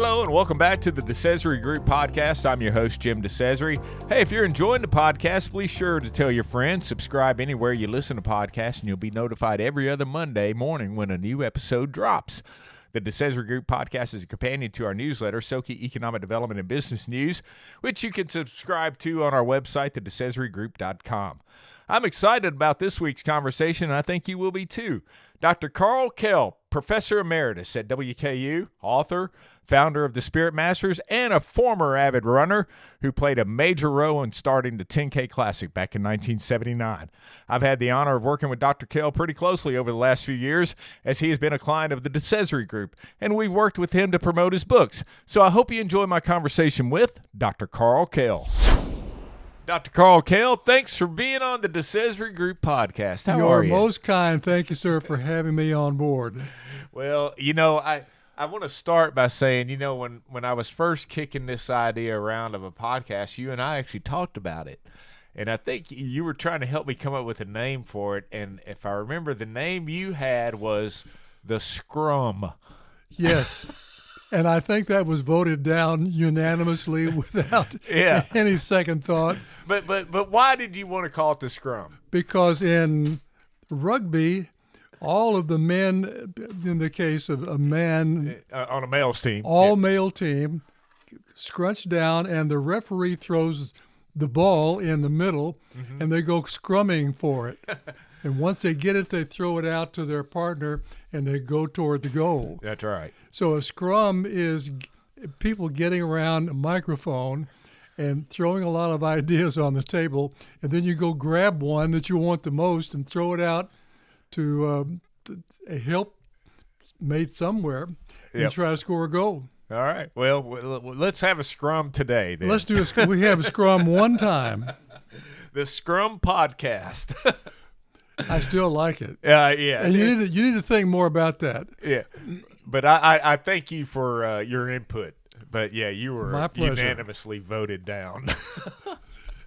Hello and welcome back to the DeCesare Group Podcast. I'm your host, Jim DeCesare. Hey, if you're enjoying the podcast, please sure to tell your friends, subscribe anywhere you listen to podcasts, and you'll be notified every other Monday morning when a new episode drops. The DeCesare Group Podcast is a companion to our newsletter, Soki Economic Development and Business News, which you can subscribe to on our website, thedecesaregroup.com. I'm excited about this week's conversation, and I think you will be too. Dr. Kell, Professor Emeritus at WKU, author, founder of the Spirit Masters, and a former avid runner who played a major role in starting the 10K Classic back in 1979. I've had the honor of working with Dr. Kell pretty closely over the last few years, as he has been a client of the DeCesare Group, and we've worked with him to promote his books. So I hope you enjoy my conversation with Dr. Kell. Dr. Kell, thanks for being on the DeCesare Group Podcast. How are you? You're most kind. Thank you, sir, for having me on board. Well, I want to start by saying, when I was first kicking this idea around of a podcast, you and I actually talked about it. And I think you were trying to help me come up with a name for it. And if I remember, the name you had was the Scrum. Yes. And I think that was voted down unanimously without any second thought. But why did you want to call it the Scrum? Because in rugby, all of the men, in the case of a man on a male's team, male team, scrunch down, and the referee throws the ball in the middle, and they go scrumming for it. And once they get it, they throw it out to their partner, and they go toward the goal. That's right. So a scrum is people getting around a microphone and throwing a lot of ideas on the table, and then you go grab one that you want the most and throw it out to a help mate somewhere and try to score a goal. All right. Well, let's have a scrum today then. Let's do we have a scrum one time. The Scrum Podcast. I still like it. Yeah. And you need to think more about that. Yeah. But I thank you for your input. But yeah, you were unanimously voted down.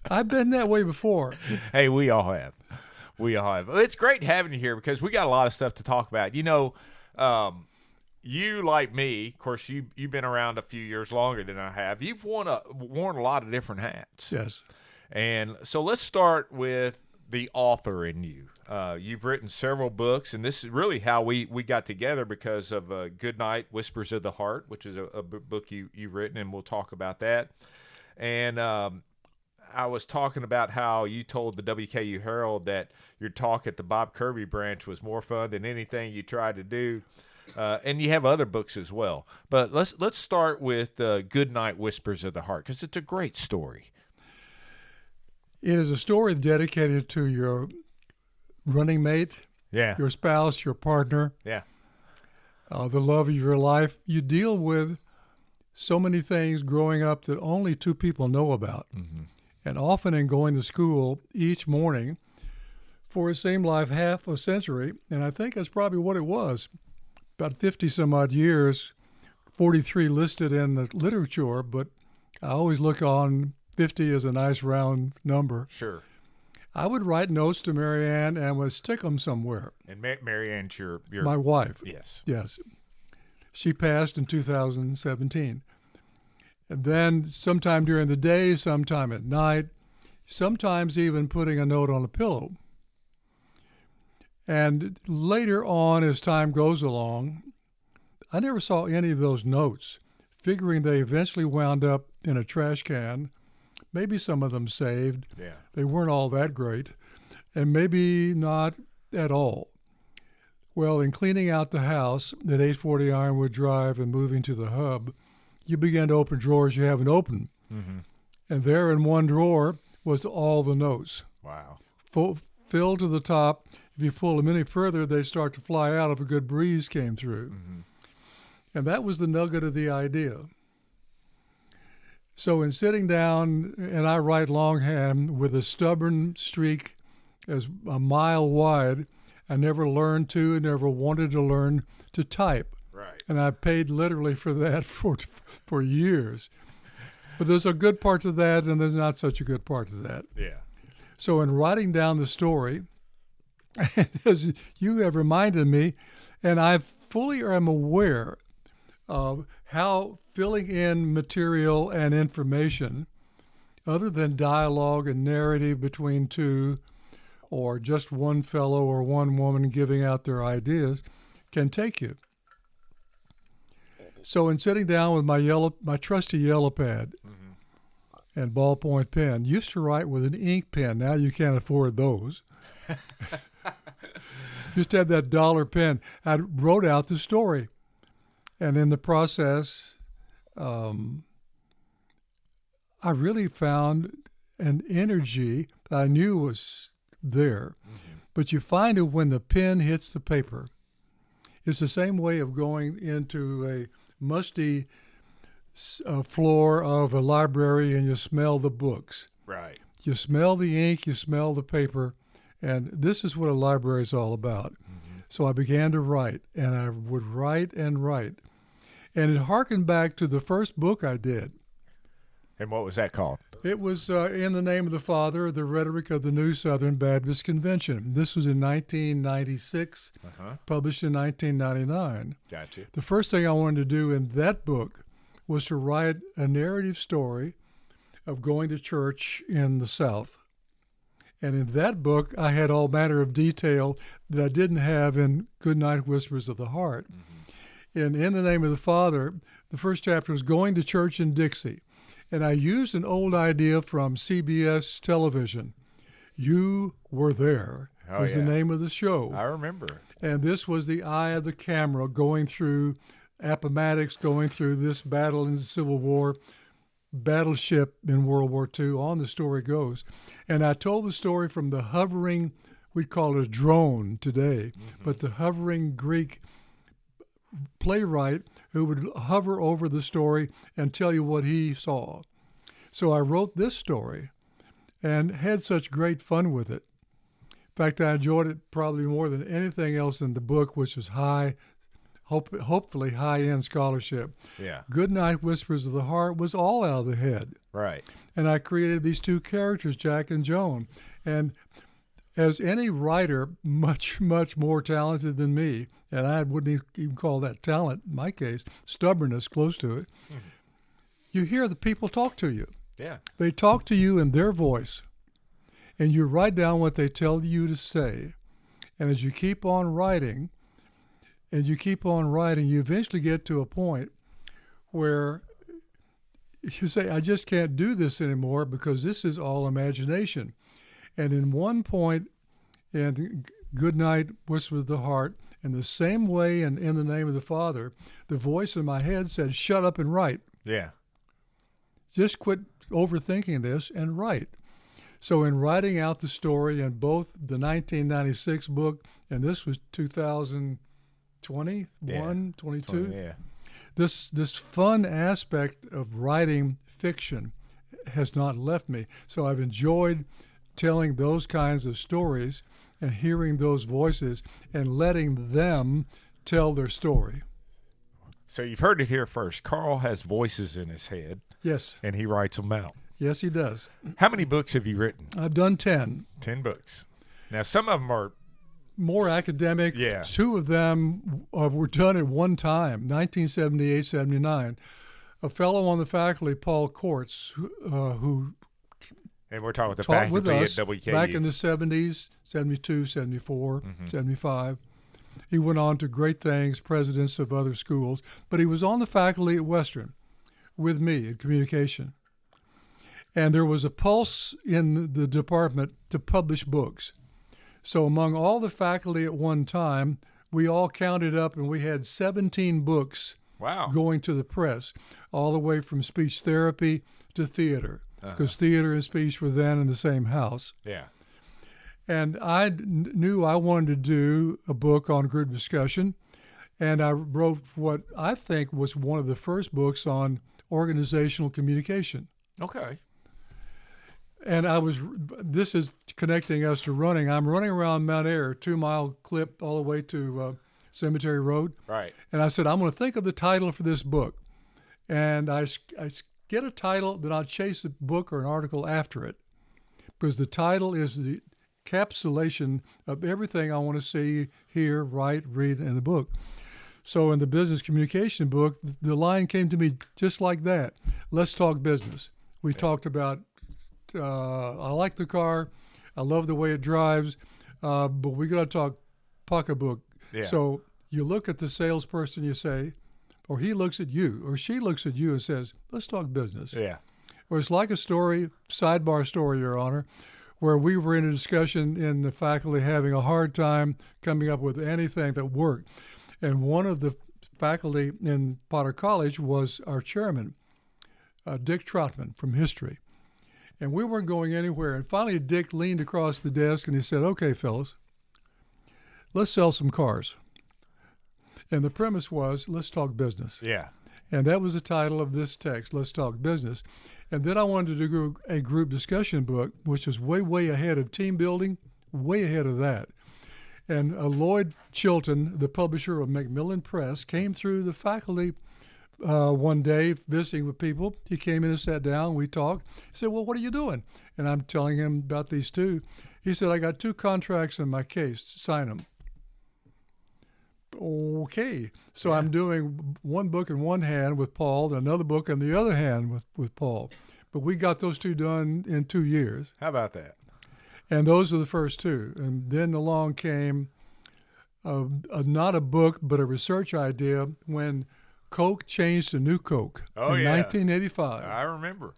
I've been that way before. Hey, we all have. It's great having you here because we got a lot of stuff to talk about. You, like me, of course, you've been around a few years longer than I have. You've worn a lot of different hats. Yes. And so let's start with the author in you. You've written several books, and this is really how we got together because of Good Night, Whispers of the Heart, which is a book you've written, and we'll talk about that. And I was talking about how you told the WKU Herald that your talk at the Bob Kirby branch was more fun than anything you tried to do. And you have other books as well. But let's start with Good Night, Whispers of the Heart, because it's a great story. It is a story dedicated to your running mate, your spouse, your partner, the love of your life. You deal with so many things growing up that only two people know about. Mm-hmm. And often in going to school each morning, for it seemed like half a century, and I think that's probably what it was, about 50-some-odd years, 43 listed in the literature, but I always look on 50 as a nice round number. Sure. I would write notes to Marianne and would stick them somewhere. And Marianne's your my wife. Yes. She passed in 2017. And then sometime during the day, sometime at night, sometimes even putting a note on a pillow. And later on, as time goes along, I never saw any of those notes, figuring they eventually wound up in a trash can. Maybe some of them saved. Yeah. They weren't all that great, and maybe not at all. Well, in cleaning out the house at 840 Ironwood Drive and moving to the hub, you began to open drawers you haven't opened. Mm-hmm. And there in one drawer was all the notes. Wow. Filled to the top. If you pull them any further, they'd start to fly out if a good breeze came through. Mm-hmm. And that was the nugget of the idea. So in sitting down, and I write longhand with a stubborn streak as a mile wide, I never wanted to learn to type. Right. And I paid literally for that for years. But there's a good part to that, and there's not such a good part to that. Yeah. So in writing down the story, as you have reminded me, and I fully am aware how filling in material and information, other than dialogue and narrative between two, or just one fellow or one woman giving out their ideas, can take you. So in sitting down with my trusty yellow pad and ballpoint pen, used to write with an ink pen. Now you can't afford those. Just had that dollar pen. I wrote out the story. And in the process, I really found an energy that I knew was there. But you find it when the pen hits the paper. It's the same way of going into a musty floor of a library and you smell the books. Right. You smell the ink, you smell the paper, and this is what a library is all about. So I began to write, and I would write and write. And it harkened back to the first book I did. And what was that called? It was In the Name of the Father, The Rhetoric of the New Southern Baptist Convention. This was in 1996, published in 1999. Gotcha. The first thing I wanted to do in that book was to write a narrative story of going to church in the South. And in that book, I had all manner of detail that I didn't have in Goodnight Whispers of the Heart. In the Name of the Father, the first chapter was going to church in Dixie. And I used an old idea from CBS television. You Were There was the name of the show. I remember. And this was the eye of the camera going through Appomattox, going through this battle in the Civil War, battleship in World War II, on the story goes. And I told the story from the hovering, we'd call it a drone today, but the hovering Greek playwright who would hover over the story and tell you what he saw. So I wrote this story and had such great fun with it. In fact, I enjoyed it probably more than anything else in the book, which was hopefully high-end scholarship. Yeah. Goodnight Whispers of the Heart was all out of the head. Right. And I created these two characters, Jack and Joan. And as any writer, much, much more talented than me, and I wouldn't even call that talent in my case, stubbornness close to it, you hear the people talk to you. Yeah. They talk to you in their voice, and you write down what they tell you to say. And as you keep on writing, you eventually get to a point where you say, I just can't do this anymore because this is all imagination. And in one point in Goodnight Whispers of the Heart, in the same way and In the Name of the Father, the voice in my head said, shut up and write. Yeah. Just quit overthinking this and write. So in writing out the story in both the 1996 book, and this was 2021, 22, yeah. This fun aspect of writing fiction has not left me. So I've enjoyed telling those kinds of stories and hearing those voices and letting them tell their story. So you've heard it here first. Carl has voices in his head. Yes. And he writes them out. Yes, he does. How many books have you written? I've done 10. 10 books. Now, some of them are more academic. Yeah. 2 of them were done at one time, 1978, 79. A fellow on the faculty, Paul Kortz, who and we're talking with the taught faculty with us at WKU. Back in the 70s, 72, 74, 75. He went on to great things, presidents of other schools, but he was on the faculty at Western with me in communication. And there was a pulse in the department to publish books. So among all the faculty at one time, we all counted up and we had 17 books going to the press, all the way from speech therapy to theater, because theater and speech were then in the same house. Yeah. And I knew I wanted to do a book on group discussion, and I wrote what I think was one of the first books on organizational communication. Okay. And this is connecting us to running. I'm running around Mount Air, 2-mile clip all the way to Cemetery Road. Right. And I said, I'm going to think of the title for this book. And I get a title, then I'll chase a book or an article after it, because the title is the encapsulation of everything I want to see, hear, write, read in the book. So in the business communication book, the line came to me just like that. Let's talk business. We talked about, I like the car. I love the way it drives, but we got to talk pocketbook. Yeah. So you look at the salesperson, you say, or he looks at you, or she looks at you and says, let's talk business. Yeah. Or it's like a story, sidebar story, Your Honor, where we were in a discussion in the faculty having a hard time coming up with anything that worked. And one of the faculty in Potter College was our chairman, Dick Troutman from history. And we weren't going anywhere. And finally, Dick leaned across the desk and he said, okay, fellas, let's sell some cars. And the premise was, let's talk business. Yeah. And that was the title of this text, Let's Talk Business. And then I wanted to do a group discussion book, which was way, way ahead of team building, way ahead of that. And Lloyd Chilton, the publisher of Macmillan Press, came through the faculty one day visiting with people. He came in and sat down. We talked. He said, well, what are you doing? And I'm telling him about these two. He said, I got 2 contracts in my case. Sign them. Okay. So I'm doing one book in one hand with Paul, and another book in the other hand with Paul. But we got those 2 done in 2 years. How about that? And those are the first 2. And then along came not a book, but a research idea when Coke changed to New Coke in 1985. I remember.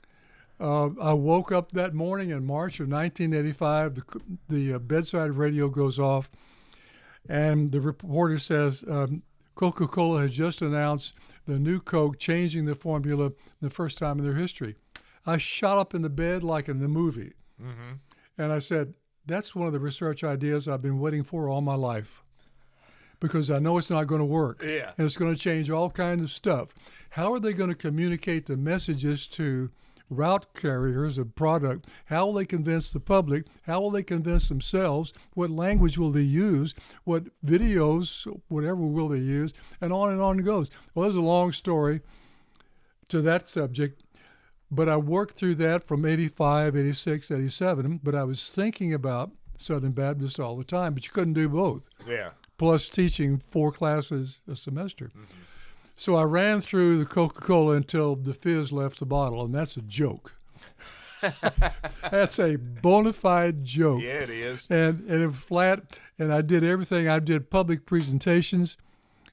I woke up that morning in March of 1985. The bedside radio goes off, and the reporter says Coca-Cola has just announced the New Coke changing the formula the first time in their history. I shot up in the bed like in the movie. Mm-hmm. And I said, that's one of the research ideas I've been waiting for all my life, because I know it's not going to work. Yeah. And it's going to change all kinds of stuff. How are they going to communicate the messages to route carriers of product? How will they convince the public? How will they convince themselves? What language will they use? What videos, whatever will they use? And on it goes. Well, there's a long story to that subject. But I worked through that from 85, 86, 87. But I was thinking about Southern Baptist all the time. But you couldn't do both. Yeah. Plus teaching 4 classes a semester. Mm-hmm. So I ran through the Coca-Cola until the fizz left the bottle, and that's a joke. That's a bona fide joke. Yeah, it is. And it was flat, and I did everything. I did public presentations,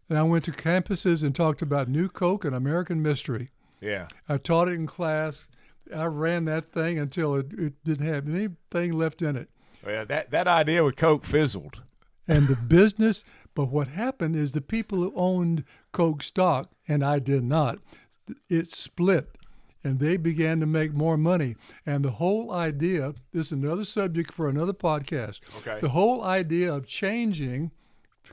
and I went to campuses and talked about New Coke and American Mystery. Yeah. I taught it in class. I ran that thing until it didn't have anything left in it. Well, that idea with Coke fizzled. And the business, but what happened is the people who owned Coke stock, and I did not, it split, and they began to make more money. And the whole idea, this is another subject for another podcast, okay. The whole idea of changing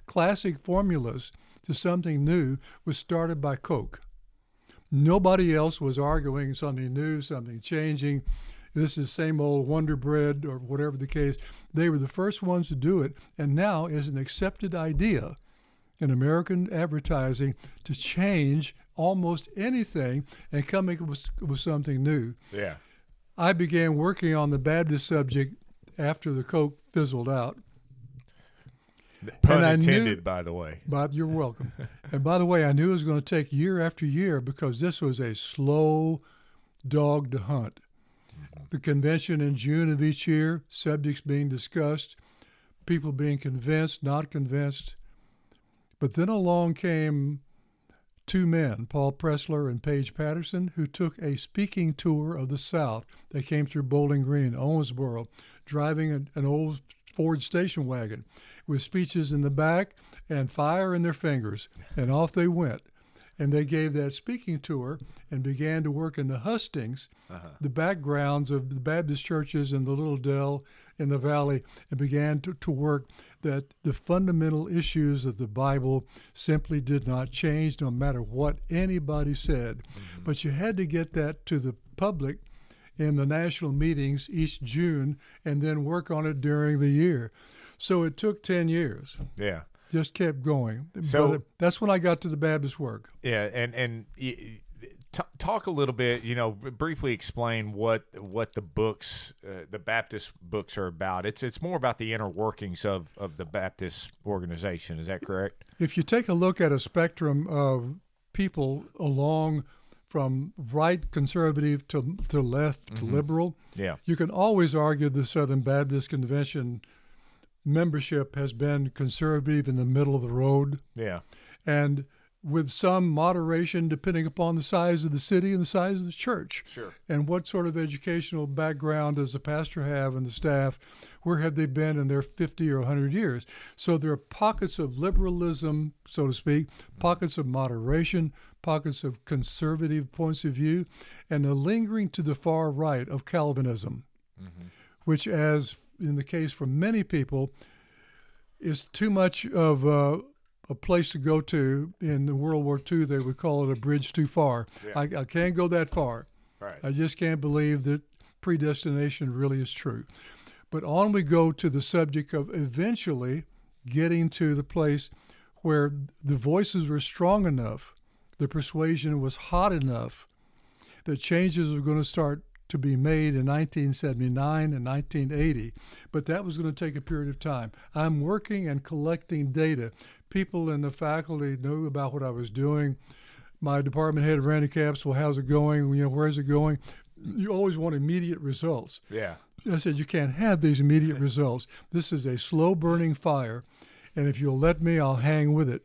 classic formulas to something new was started by Coke. Nobody else was arguing something new, something changing. This is same old Wonder Bread or whatever the case. They were the first ones to do it, and now is an accepted idea in American advertising to change almost anything and come up with something new. Yeah. I began working on the Baptist subject after the Coke fizzled out. Pun intended, by the way. But you're welcome. And by the way, I knew it was going to take year after year because this was a slow dog to hunt. The convention in June of each year, subjects being discussed, people being convinced, not convinced. But then along came 2 men, Paul Pressler and Paige Patterson, who took a speaking tour of the South. They came through Bowling Green, Owensboro, driving an old Ford station wagon with speeches in the back and fire in their fingers. And off they went. And they gave that speaking tour and began to work in the hustings, the backgrounds of the Baptist churches in the Little Dell in the valley, and began to work that the fundamental issues of the Bible simply did not change no matter what anybody said. Mm-hmm. But you had to get that to the public in the national meetings each June and then work on it during the year. So it took 10 years. Yeah. Just kept going. So but that's when I got to the Baptist work. Yeah, and Talk a little bit, briefly explain what the books, the Baptist books are about. It's more about the inner workings of the Baptist organization. Is that correct? If you take a look at a spectrum of people along from right conservative to left to liberal, you can always argue the Southern Baptist Convention membership has been conservative in the middle of the road. Yeah. And with some moderation depending upon the size of the city and the size of the church. Sure. And what sort of educational background does the pastor have and the staff? Where have they been in their 50 or 100 years? So there are pockets of liberalism, so to speak, pockets of moderation, pockets of conservative points of view, and the lingering to the far right of Calvinism, which, as in the case for many people, is too much of a place to go to. In the World War II, they would call it a bridge too far. Yeah. I can't go that far. Right. I just can't believe that predestination really is true. But on we go to the subject of eventually getting to the place where the voices were strong enough, the persuasion was hot enough, that changes were going to start to be made in 1979 and 1980, but that was going to take a period of time. I'm working and collecting data. People in the faculty knew about what I was doing. My department head, Randy Capps, well, how's it going? Where's it going? You always want immediate results. Yeah. I said, you can't have these immediate results. This is a slow-burning fire, and if you'll let me, I'll hang with it.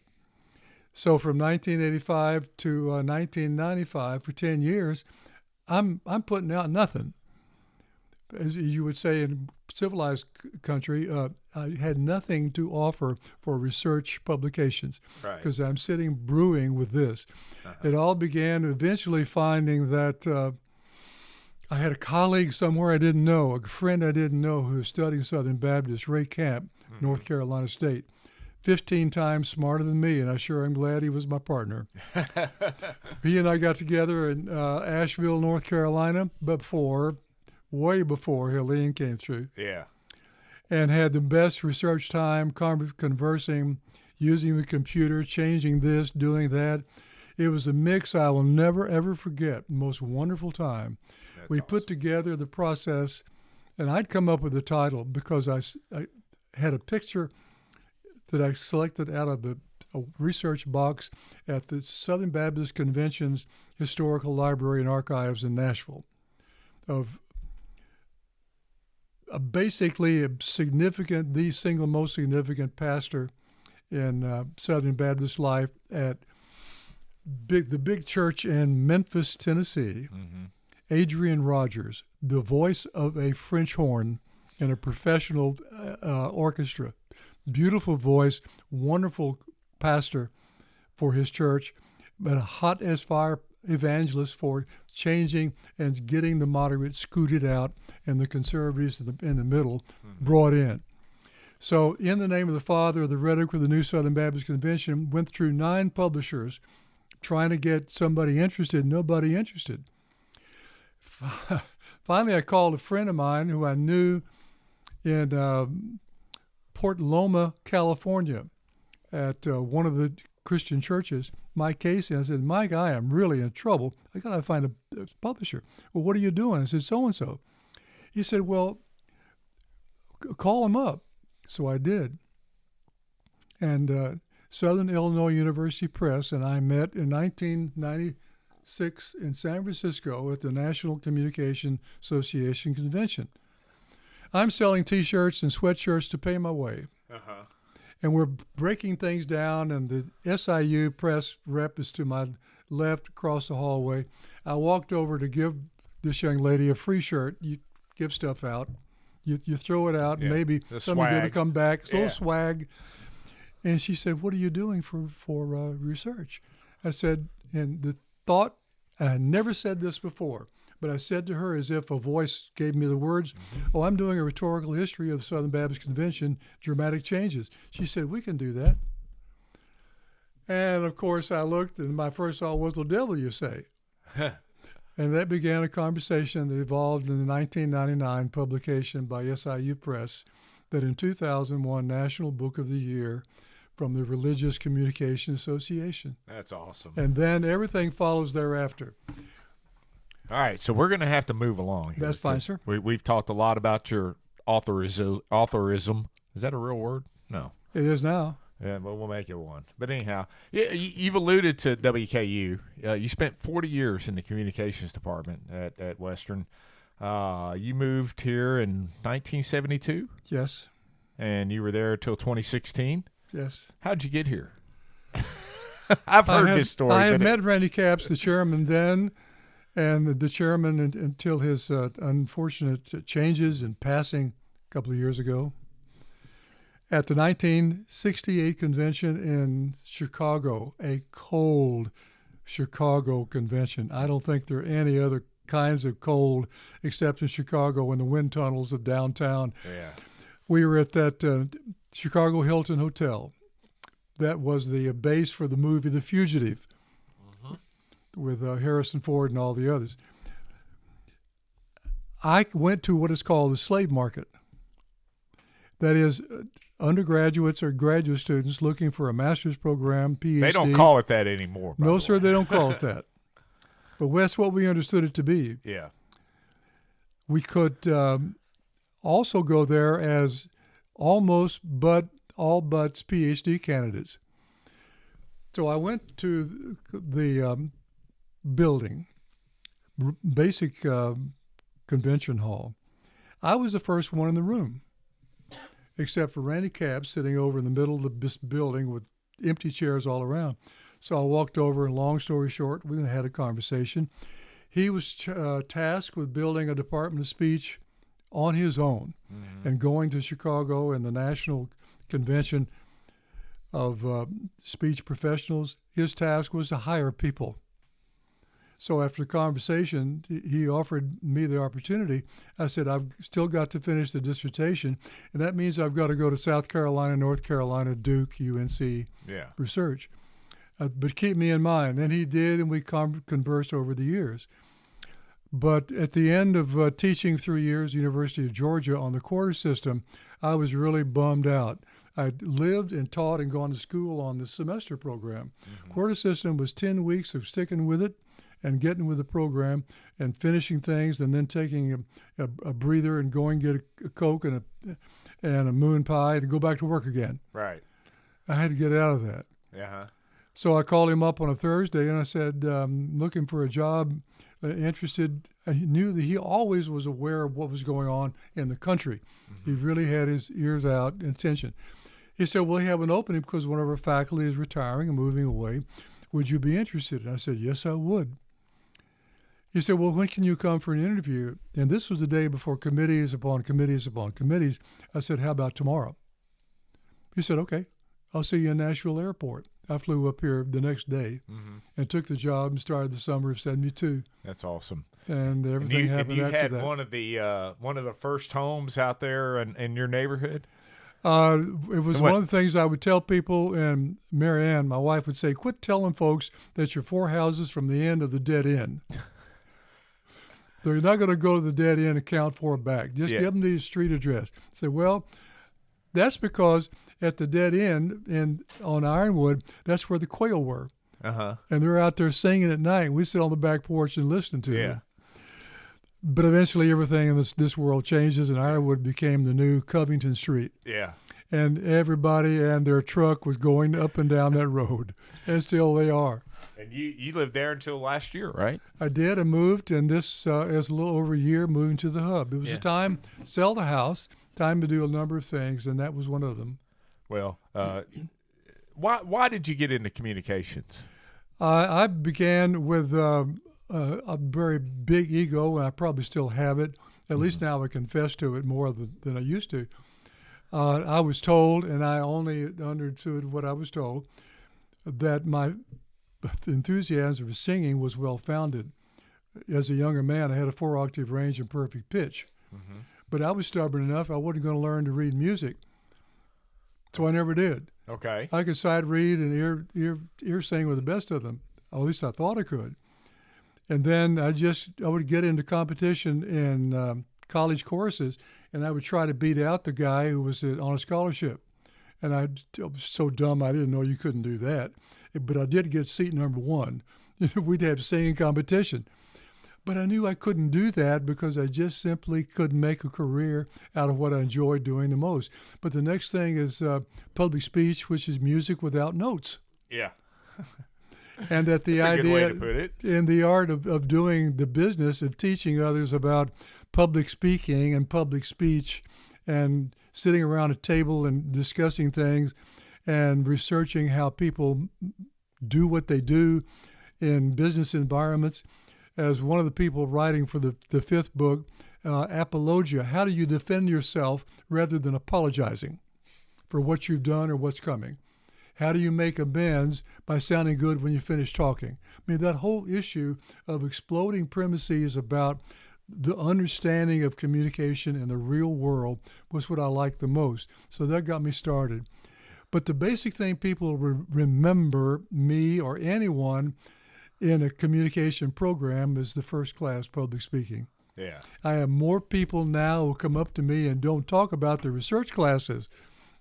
So from 1985 to 1995, for 10 years, I'm putting out nothing. As you would say in civilized country, I had nothing to offer for research publications because I'm sitting brewing with this. It all began eventually finding that I had a colleague somewhere I didn't know, a friend I didn't know who was studying Southern Baptist, Ray Camp, North Carolina State. 15 times smarter than me, and I sure am glad he was my partner. He and I got together in Asheville, North Carolina, way before Helene came through. Yeah. And had the best research time, conversing, using the computer, changing this, doing that. It was a mix I will never, ever forget. Most wonderful time. We put together the process, and I'd come up with the title because I had a picture that I selected out of a research box at the Southern Baptist Convention's Historical Library and Archives in Nashville of basically the single most significant pastor in Southern Baptist life at the big church in Memphis, Tennessee. Adrian Rogers, the voice of a French horn in a professional orchestra. Beautiful voice, wonderful pastor for his church, but a hot as fire evangelist for changing and getting the moderates scooted out and the conservatives in the middle brought in. So in the name of the Father, the rhetoric of the New Southern Baptist Convention went through 9 publishers trying to get somebody interested, nobody interested. Finally, I called a friend of mine who I knew in Port Loma, California, at one of the Christian churches, Mike Casey. I said, Mike, I am really in trouble. I got to find a publisher. Well, what are you doing? I said, so-and-so. He said, well, call him up. So I did. And Southern Illinois University Press and I met in 1996 in San Francisco at the National Communication Association Convention. I'm selling T-shirts and sweatshirts to pay my way. And we're breaking things down, and the SIU press rep is to my left across the hallway. I walked over to give this young lady a free shirt. You give stuff out. You throw it out, and maybe somebody will come back. It's a little swag. And she said, what are you doing for research? I said, and the thought, I had never said this before, but I said to her as if a voice gave me the words, oh, I'm doing a rhetorical history of the Southern Baptist Convention, dramatic changes. She said, we can do that. And, of course, I looked, and my first thought was, well, devil you say. And that began a conversation that evolved in the 1999 publication by SIU Press that in 2001 National Book of the Year from the Religious Communication Association. That's awesome. And then everything follows thereafter. All right, so we're going to have to move along here. That's fine, sir. We've talked a lot about your authorism. Is that a real word? No. It is now. Yeah, but we'll make it one. But anyhow, you've alluded to WKU. You spent 40 years in the communications department at Western. You moved here in 1972? Yes. And you were there till 2016? Yes. How'd you get here? I've heard this story. I had met Randy Capps, the chairman then, and the chairman until his unfortunate changes and passing a couple of years ago. At the 1968 convention in Chicago, a cold Chicago convention. I don't think there are any other kinds of cold except in Chicago in the wind tunnels of downtown. Yeah. We were at that Chicago Hilton Hotel. That was the base for the movie The Fugitive with Harrison Ford and all the others. I went to what is called the slave market. That is, undergraduates or graduate students looking for a master's program, PhD. They don't call it that anymore. No, sir, they don't call it that. But that's what we understood it to be. Yeah. We could also go there as all buts PhD candidates. So I went to the building, basic convention hall. I was the first one in the room, except for Randy Capps sitting over in the middle of this building with empty chairs all around. So I walked over, and long story short, we had a conversation. He was tasked with building a department of speech on his own and going to Chicago and the National Convention of Speech Professionals. His task was to hire people. So after the conversation, he offered me the opportunity. I said, I've still got to finish the dissertation, and that means I've got to go to South Carolina, North Carolina, Duke, UNC, research. But keep me in mind. And he did, and we conversed over the years. But at the end of teaching 3 years, University of Georgia, on the quarter system, I was really bummed out. I'd lived and taught and gone to school on the semester program. Quarter system was 10 weeks of sticking with it and getting with the program and finishing things and then taking a breather and going get a Coke and a moon pie and go back to work again. Right. I had to get out of that. Yeah. So I called him up on a Thursday and I said, looking for a job, interested. I knew that he always was aware of what was going on in the country. He really had his ears out and attention. He said, well, we have an opening because one of our faculty is retiring and moving away. Would you be interested? And I said, yes, I would. He said, well, when can you come for an interview? And this was the day before committees upon committees upon committees. I said, how about tomorrow? He said, okay, I'll see you in Nashville Airport. I flew up here the next day and took the job and started the summer of '72. That's awesome. And everything happened after that. And you had one of the first homes out there in your neighborhood? It was one of the things I would tell people, and Mary Ann, my wife, would say, quit telling folks that you're 4 houses from the end of the dead end. They're not going to go to the dead end and count 4 back. Just give them the street address. Say, well, that's because at the dead end on Ironwood, that's where the quail were. And they're out there singing at night. We sit on the back porch and listen to them. But eventually everything in this world changes, and Ironwood became the new Covington Street. Yeah. And everybody and their truck was going up and down that road, and still they are. And you lived there until last year, right? I did. I moved, and this is a little over a year moving to the hub. It was a time to sell the house, time to do a number of things, and that was one of them. Well, why did you get into communications? I began with a very big ego, and I probably still have it. At least now I confess to it more than I used to. I was told, and I only understood what I was told, that my enthusiasm for singing was well-founded. As a younger man, I had a 4-octave range and perfect pitch. But I was stubborn enough, I wasn't going to learn to read music. So I never did. Okay. I could sight read and ear sing with the best of them. At least I thought I could. And then I would get into competition in college choruses, and I would try to beat out the guy who was on a scholarship. And I was so dumb I didn't know you couldn't do that. But I did get seat number 1. We'd have singing competition. But I knew I couldn't do that because I just simply couldn't make a career out of what I enjoyed doing the most. But the next thing is public speech, which is music without notes. Yeah. And that the That's idea a good way to put it. in the art of doing the business of teaching others about public speaking and public speech and sitting around a table and discussing things and researching how people do what they do in business environments. As one of the people writing for the 5th book, Apologia, how do you defend yourself rather than apologizing for what you've done or what's coming? How do you make amends by sounding good when you finish talking? I mean, that whole issue of exploding premises about the understanding of communication in the real world was what I liked the most. So that got me started. But the basic thing people remember me or anyone in a communication program is the first class public speaking. Yeah. I have more people now who come up to me and don't talk about the research classes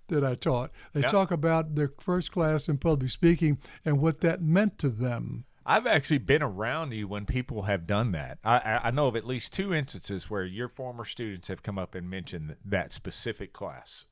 that I taught. They talk about their first class in public speaking and what that meant to them. I've actually been around you when people have done that. I know of at least 2 instances where your former students have come up and mentioned that specific class.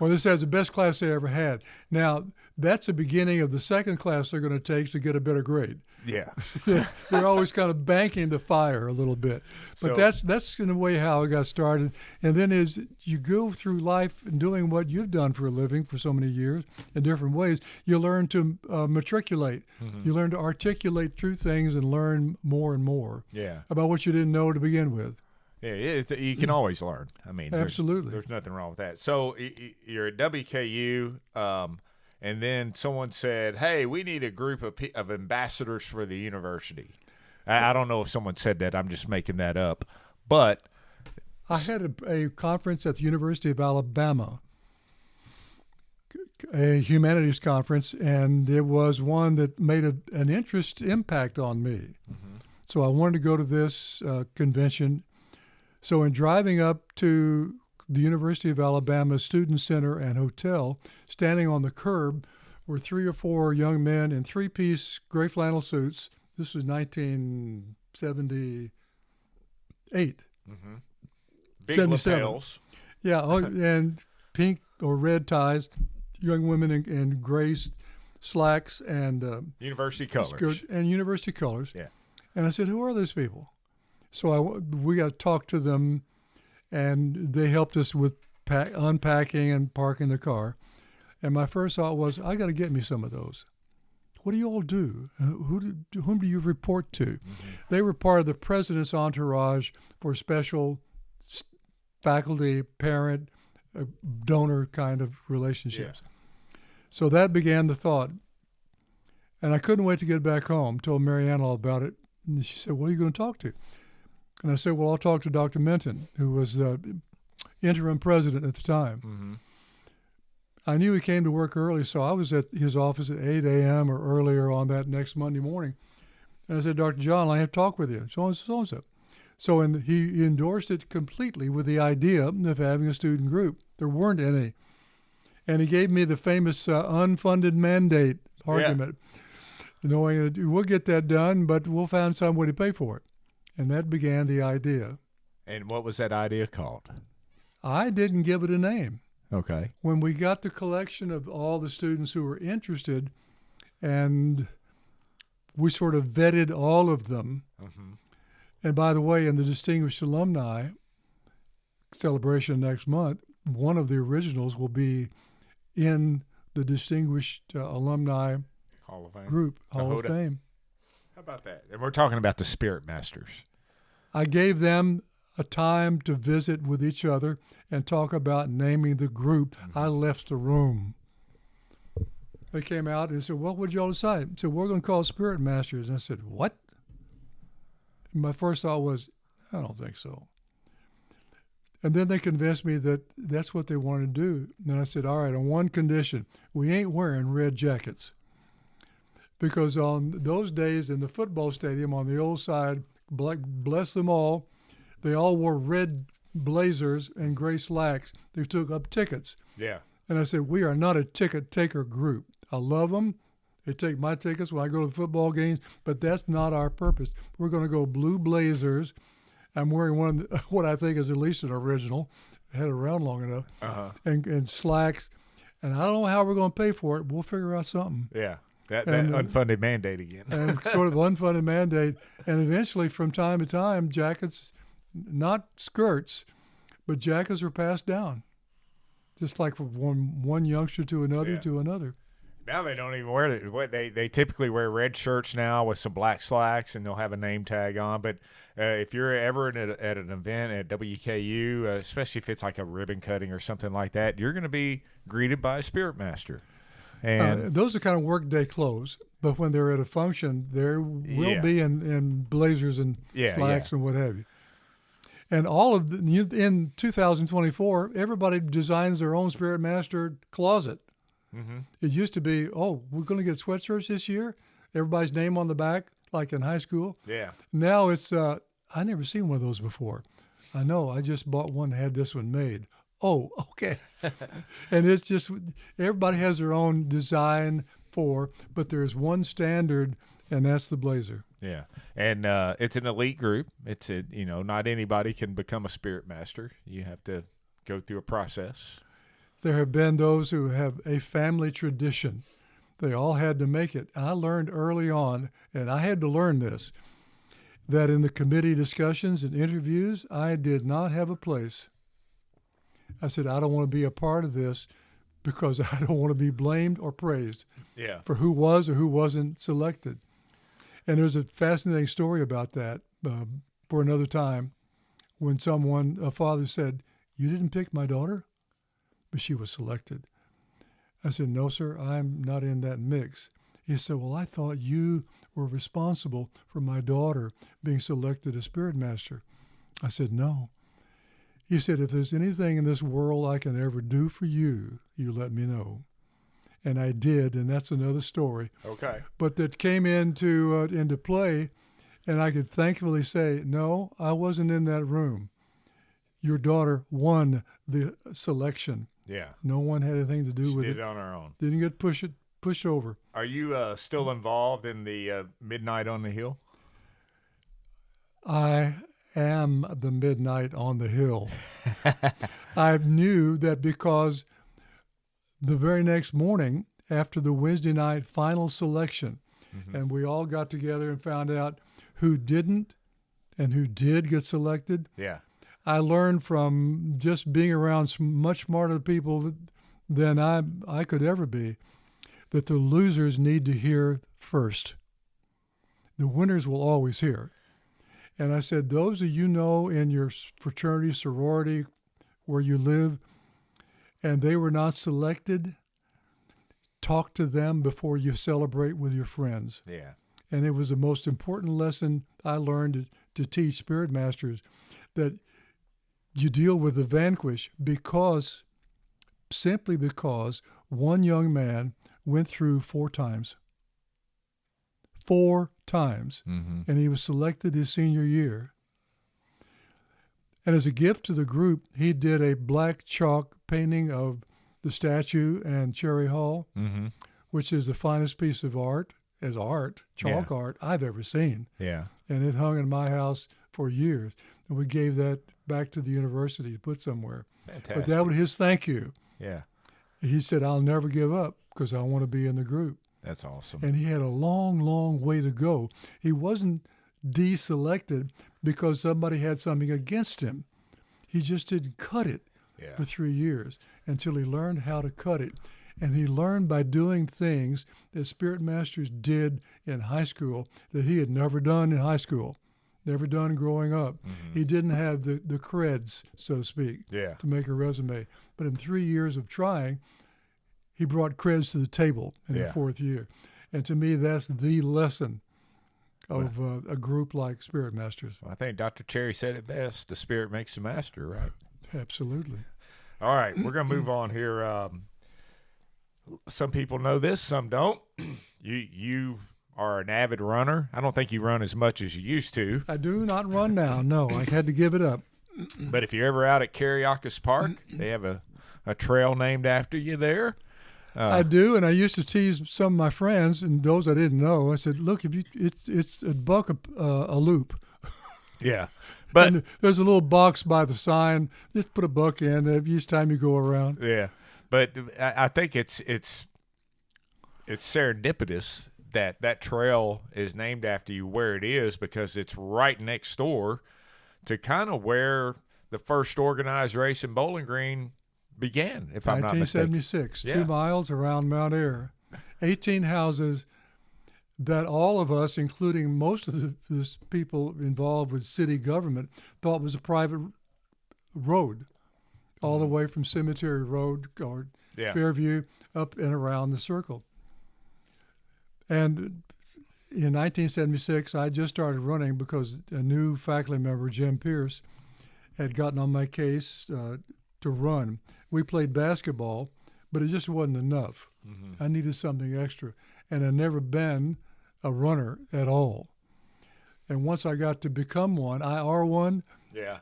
Well, this is the best class they ever had. Now, that's the beginning of the second class they're going to take to get a better grade. Yeah. They're always kind of banking the fire a little bit. But that's in a way how I got started. And then as you go through life and doing what you've done for a living for so many years in different ways, you learn to matriculate. Mm-hmm. You learn to articulate through things and learn more and more about what you didn't know to begin with. Yeah, you can always learn. I mean, absolutely, there's nothing wrong with that. So you're at WKU, and then someone said, "Hey, we need a group of ambassadors for the university." I don't know if someone said that. I'm just making that up. But I had a conference at the University of Alabama, a humanities conference, and it was one that made an impact on me. Mm-hmm. So I wanted to go to this convention. So in driving up to the University of Alabama Student Center and Hotel, standing on the curb were 3 or 4 young men in 3-piece gray flannel suits. This was 1978. Mm-hmm. Big lapels. Yeah, and pink or red ties, young women in gray slacks and university colors. And university colors. Yeah. And I said, who are those people? So we got to talk to them, and they helped us with unpacking and parking the car. And my first thought was, I got to get me some of those. What do you all do? Whom do you report to? Mm-hmm. They were part of the president's entourage for special faculty, parent, donor kind of relationships. Yeah. So that began the thought. And I couldn't wait to get back home. Told Marianne all about it. And she said, what are you going to talk to? And I said, well, I'll talk to Dr. Minton, who was interim president at the time. Mm-hmm. I knew he came to work early, so I was at his office at 8 a.m. or earlier on that next Monday morning. And I said, Dr. John, I have to talk with you, so-and-so. So he endorsed it completely with the idea of having a student group. There weren't any. And he gave me the famous unfunded mandate argument, knowing that we'll get that done, but we'll find some way to pay for it. And that began the idea. And what was that idea called? I didn't give it a name. Okay. When we got the collection of all the students who were interested, and we sort of vetted all of them. Mm-hmm. And by the way, in the Distinguished Alumni celebration next month, one of the originals will be in the Distinguished Alumni Hall of Fame. Group, Hall of Fame. How about that? And we're talking about the Spirit Masters. I gave them a time to visit with each other and talk about naming the group. Mm-hmm. I left the room. They came out and said, what would y'all decide? I said, we're going to call Spirit Masters. And I said, what? And my first thought was, I don't think so. And then they convinced me that that's what they wanted to do. And I said, all right, on one condition, we ain't wearing red jackets. Because on those days in the football stadium on the old side, bless them all, they all wore red blazers and gray slacks. They took up tickets. Yeah. And I said, we are not a ticket taker group. I love them. They take my tickets when I go to the football games, but that's not our purpose. We're going to go blue blazers. I'm wearing one, what I think is at least an original. I had it around long enough. And slacks. And I don't know how we're going to pay for it. We'll figure out something. Yeah, that unfunded mandate again. And sort of unfunded mandate. And eventually, from time to time, jackets, not skirts, but jackets were passed down. Just like from one youngster to another to another. Now they don't even wear it. They typically wear red shirts now with some black slacks, and they'll have a name tag on. But if you're ever at an event at WKU, especially if it's like a ribbon cutting or something like that, you're going to be greeted by a spirit master. And those are kind of workday clothes. But when they're at a function, there will be in blazers and slacks and what have you. And all of in 2024, everybody designs their own spirit master closet. Mm-hmm. It used to be, we're going to get sweatshirts this year. Everybody's name on the back, like in high school. Yeah. Now it's, I never seen one of those before. I know, I just bought one that had this one made. Oh, okay. And it's just, everybody has their own design but there's one standard, and that's the blazer. Yeah. And it's an elite group. It's, not anybody can become a spirit master. You have to go through a process. There have been those who have a family tradition. They all had to make it. I learned early on, and I had to learn this, that in the committee discussions and interviews, I did not have a place. I said, I don't want to be a part of this because I don't want to be blamed or praised for who was or who wasn't selected. And there's a fascinating story about that for another time when a father said, you didn't pick my daughter? But she was selected. I said, no, sir, I'm not in that mix. He said, well, I thought you were responsible for my daughter being selected as spirit master. I said, no. He said, if there's anything in this world I can ever do for you, you let me know. And I did, and that's another story. Okay. But that came into play, and I could thankfully say, no, I wasn't in that room. Your daughter won the selection. Yeah. No one had anything to do with it. She did it on her own. Didn't get pushed over. Are you still involved in the Midnight on the Hill? I am the Midnight on the Hill. I knew that because the very next morning after the Wednesday night final selection, and we all got together and found out who didn't and who did get selected. Yeah. I learned from just being around much smarter people than I could ever be that the losers need to hear first. The winners will always hear. And I said, those of you know in your fraternity, sorority, where you live, and they were not selected, talk to them before you celebrate with your friends. Yeah. And it was the most important lesson I learned to teach spirit masters, that you deal with the vanquished simply because one young man went through 4 times. 4 times. Mm-hmm. And he was selected his senior year. And as a gift to the group, he did a black chalk painting of the statue and Cherry Hall, which is the finest piece of art, chalk art I've ever seen. Yeah. And it hung in my house for years. And we gave that back to the university to put somewhere. Fantastic. But that was his thank you. Yeah. He said, I'll never give up because I want to be in the group. That's awesome. And he had a long, long way to go. He wasn't deselected because somebody had something against him. He just didn't cut it for 3 years until he learned how to cut it. And he learned by doing things that spirit masters did in high school that he had never done in high school, never done growing up. Mm-hmm. He didn't have the creds, so to speak, to make a resume. But in 3 years of trying, he brought creds to the table in the 4th year. And to me, that's the lesson of a group like Spirit Masters. Well, I think Dr. Cherry said it best. The spirit makes the master, right? Absolutely. All right, we're going to move on here. Some people know this, some don't. You are an avid runner. I don't think you run as much as you used to. I do not run now. No, I had to give it up. But if you're ever out at Cariacas Park, they have a a trail named after you there. I do, and I used to tease some of my friends and those I didn't know. I said, "Look, if it's a buck a loop." Yeah, but and there's a little box by the sign. Just put a buck in each time you go around. Yeah, but I think it's serendipitous that trail is named after you where it is, because it's right next door to kind of where the first organized race in Bowling Green began, if I'm not mistaken. 1976, 2 miles around Mount Ayr. 18 houses that all of us, including most of the people involved with city government, thought was a private road, all the way from Cemetery Road or Fairview up and around the circle. And in 1976, I just started running because a new faculty member, Jim Pierce, had gotten on my case to run. We played basketball, but it just wasn't enough. I needed something extra, and I'd never been a runner at all. And once I got to become one, IR1,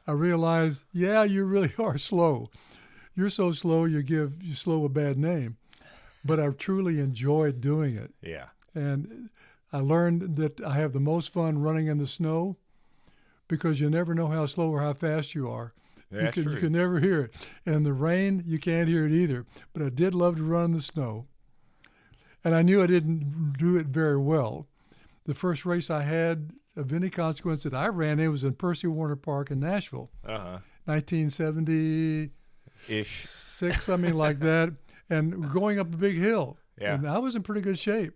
I realized, you really are slow. You're so slow, you give slow a bad name. But I truly enjoyed doing it. Yeah. And I learned that I have the most fun running in the snow because you never know how slow or how fast you are. That's true. You can never hear it. And in the rain, you can't hear it either. But I did love to run in the snow. And I knew I didn't do it very well. The first race I had of any consequence that I ran in was in Percy Warner Park in Nashville. 1970-ish, something like that. And going up a big hill. Yeah. And I was in pretty good shape.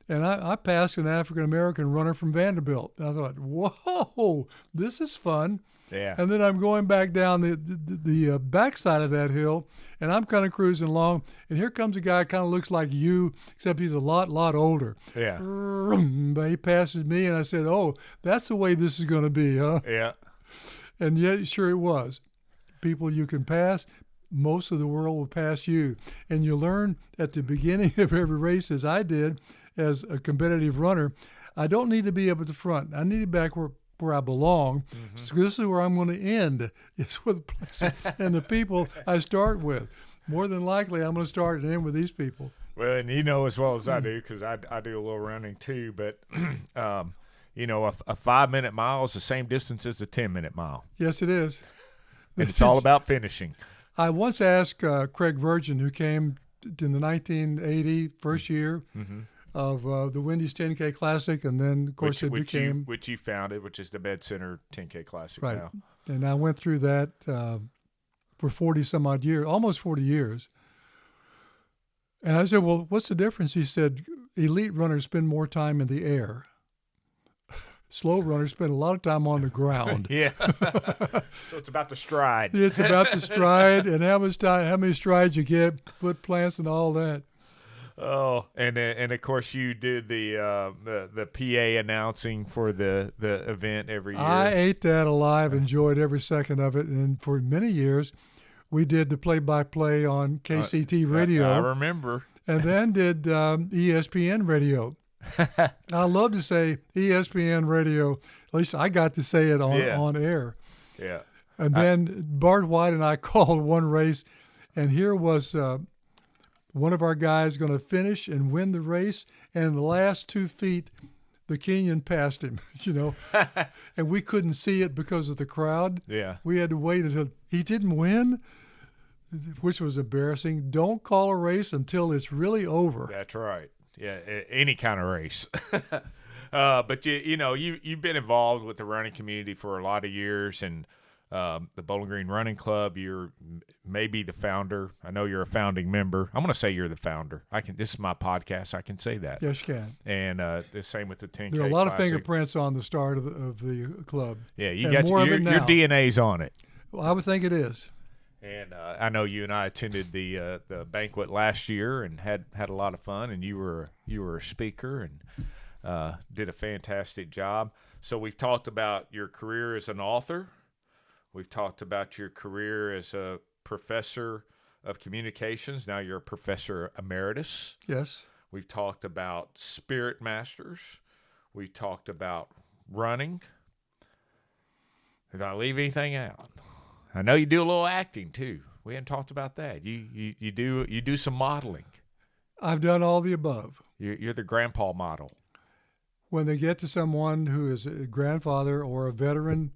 And I passed an African-American runner from Vanderbilt. And I thought, whoa, this is fun. Yeah. And then I'm going back down the backside of that hill, and I'm kind of cruising along. And here comes a guy kind of looks like you, except he's a lot older. Yeah. But he passes me, and I said, oh, that's the way this is going to be, huh? Yeah. And yet, sure it was. People you can pass, most of the world will pass you. And you learn at the beginning of every race, as I did as a competitive runner, I don't need to be up at the front. I need to be back where I belong. So this is where I'm going to end. It's with the place and the people I start with. More than likely, I'm going to start and end with these people. Well, and you know as well as I do, because I do a little running too, but a 5-minute mile is the same distance as a 10-minute mile. Yes, it is. And it's all about finishing. I once asked Craig Virgin, who came in the 1980 first year, of the Wendy's 10K Classic, and then, of course, it became... Which you founded, which is the Med Center 10K Classic right. now. And I went through that for 40-some-odd years, almost 40 years. And I said, well, what's the difference? He said, elite runners spend more time in the air. Slow runners spend a lot of time on the ground. Yeah. So it's about the stride. It's about the stride and how many strides you get, foot plants and all that. Oh, and of course you did the PA announcing for the event every year. I ate that alive, enjoyed every second of it, and for many years we did the play-by-play on KCT radio. I remember. And then did ESPN radio. I love to say ESPN radio. At least I got to say it on air. Yeah. And then Bart White and I called one race, and here was one of our guys going to finish and win the race, and in the last 2 feet, the Kenyan passed him, and we couldn't see it because of the crowd. Yeah. We had to wait until he didn't win, which was embarrassing. Don't call a race until it's really over. That's right. Yeah, any kind of race. But you've been involved with the running community for a lot of years, and the Bowling Green Running Club. You're maybe the founder. I know you're a founding member. I'm going to say you're the founder. This is my podcast. I can say that. Yes, you can. And the same with the 10K. There are a lot Classic. of fingerprints on the start of the club. Yeah, you got your DNA's on it. Well, I would think it is. And I know you and I attended the banquet last year and had a lot of fun. And you were a speaker and did a fantastic job. So we've talked about your career as an author. We've talked about your career as a professor of communications. Now you're a professor emeritus. Yes. We've talked about Spirit Masters. We've talked about running. Did I leave anything out? I know you do a little acting too. We hadn't talked about that. You do some modeling. I've done all the above. You're the grandpa model. When they get to someone who is a grandfather or a veteran,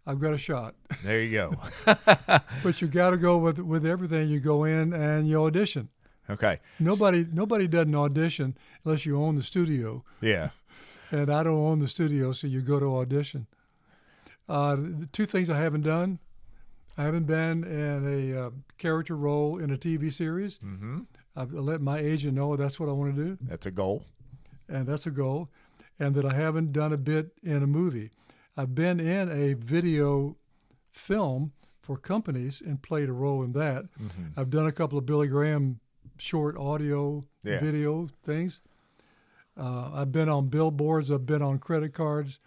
I've got a shot. There you go. But you got to go with everything. You go in and you audition. Okay. Nobody doesn't audition unless you own the studio. Yeah. And I don't own the studio, so you go to audition. The two things I haven't done. I haven't been in a character role in a TV series. Mm-hmm. I've let my agent know that's what I want to do. That's a goal. And that's a goal. And that I haven't done a bit in a movie. I've been in a video film for companies and played a role in that. Mm-hmm. I've done a couple of Billy Graham short audio video things. I've been on billboards. I've been on credit cards.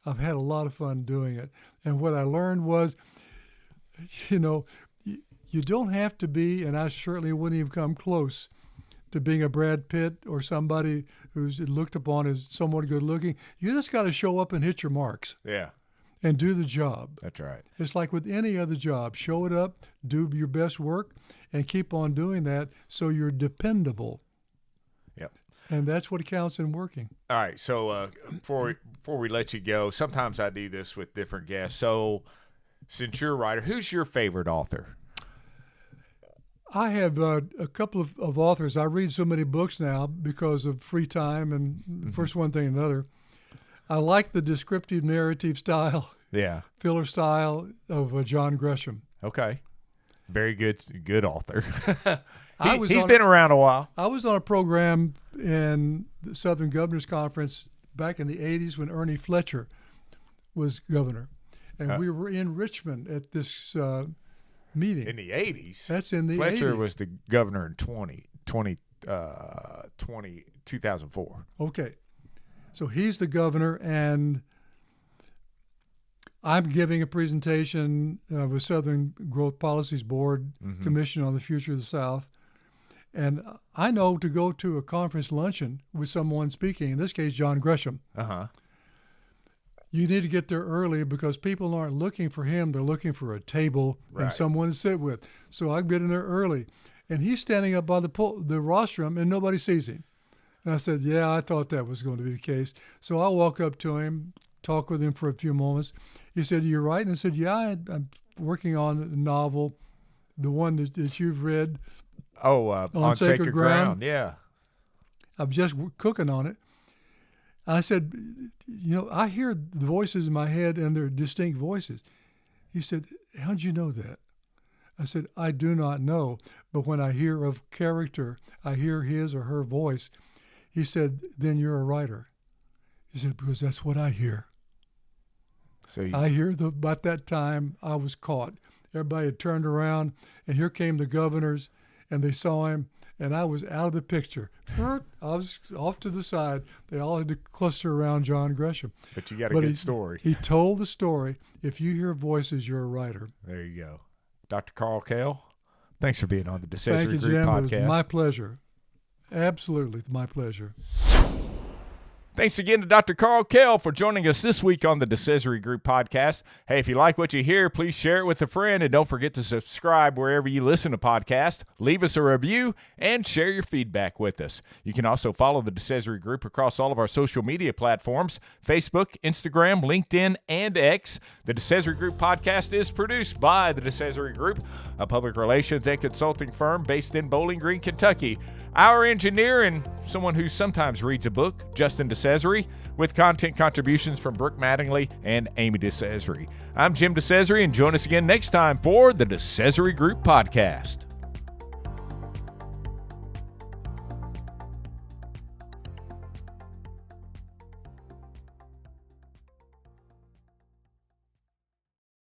I've had a lot of fun doing it. And what I learned was, you don't have to be, and I certainly wouldn't even come close to being a Brad Pitt or somebody who's looked upon as somewhat good looking. You just got to show up and hit your marks. Yeah. And do the job. That's right. It's like with any other job. Show it up, do your best work, and keep on doing that so you're dependable. Yep. And that's what counts in working. All right. So before we let you go, sometimes I do this with different guests. So since you're a writer, who's your favorite author? I have a couple of authors. I read so many books now because of free time and first one thing and another. I like the descriptive narrative style, filler style of John Gresham. Okay. Very good author. He's He's been around a while. I was on a program in the Southern Governors Conference back in the 80s when Ernie Fletcher was governor. And we were in Richmond at this meeting. In the 80s? That's in the Fletcher 80s. was the governor in 2004. Okay. So he's the governor, and I'm giving a presentation with Southern Growth Policies Board Commission on the Future of the South. And I know to go to a conference luncheon with someone speaking, in this case, John Gresham, you need to get there early because people aren't looking for him. They're looking for a table and someone to sit with. So I get in there early. And he's standing up by the rostrum, and nobody sees him. And I said, yeah, I thought that was going to be the case. So I walk up to him, talk with him for a few moments. He said, "You're right." And I said, "Yeah, I'm working on a novel, the one that you've read. On Sacred Ground. Yeah. I'm just cooking on it." And I said, I hear the voices in my head, and they're distinct voices. He said, "How'd you know that?" I said, "I do not know, but when I hear of character, I hear his or her voice." He said, "Then you're a writer." He said, "Because that's what I hear." So I hear about that time I was caught. Everybody had turned around, and here came the governors, and they saw him, and I was out of the picture. I was off to the side. They all had to cluster around John Gresham. But you got a good story. He told the story. If you hear voices, you're a writer. There you go. Dr. Carl Kell, thanks for being on the DeCesare Group Jim. Podcast. It was my pleasure. Absolutely my pleasure. Thanks again to Dr. Carl Kell for joining us this week on the DeCesare Group Podcast. Hey, if you like what you hear, please share it with a friend, and don't forget to subscribe wherever you listen to podcasts. Leave us a review and share your feedback with us. You can also follow the DeCesare Group across all of our social media platforms: Facebook, Instagram, LinkedIn, and X. The DeCesare Group Podcast is produced by the DeCesare Group, a public relations and consulting firm based in Bowling Green, Kentucky. Our engineer and someone who sometimes reads a book, Justin DeCesare, with content contributions from Brooke Mattingly and Amy DeCesare. I'm Jim DeCesare, and join us again next time for the DeCesare Group Podcast.